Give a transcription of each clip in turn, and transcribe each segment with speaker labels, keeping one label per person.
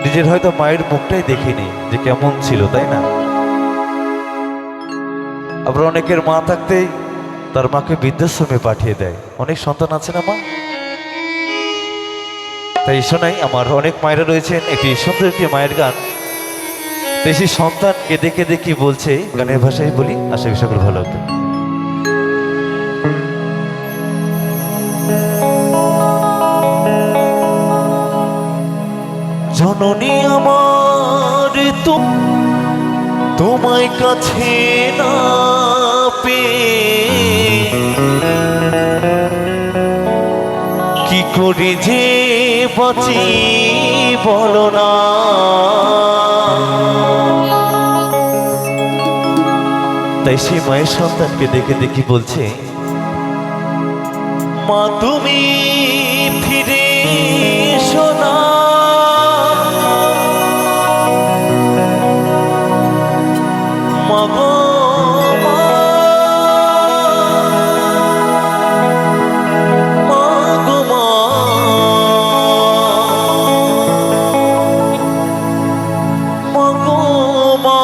Speaker 1: নিজের হয়তো মায়ের মুখটাই দেখিনি যে কেমন ছিল, তাই না? আবার অনেকের মা থাকতেই তার মাকে বৃদ্ধাশ্রমে পাঠিয়ে দেয়। অনেক সন্তান আছে না মা? তাই শোনাই, আমার অনেক মায়েরা রয়েছেন, একটি সুন্দর একটি মায়ের গান। তাই সেই সন্তান কেঁদে কেঁদে কি বলছে, গানের ভাষায় বলি, আশা করি সকল ভালো হবে। জননী আমার তোমায় কাছে না পেয়ে কি করে যে বাঁচি বলো না। তাই সে মায়ের সন্তানকে দেখে দেখি বলছে, মা তুমি ফিরে এসো না, মা গো মা, মা গো মা, মা গো মা,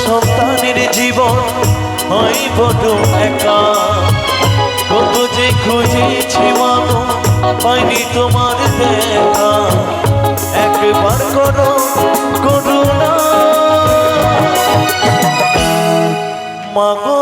Speaker 1: সন্তানের জীবন হয় বড় একা, কত যে খুঁজেছি মাগো হয়নি তোমার দেখা, একবার করো করুণা মাগো।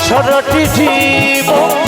Speaker 1: সারাটি জীবন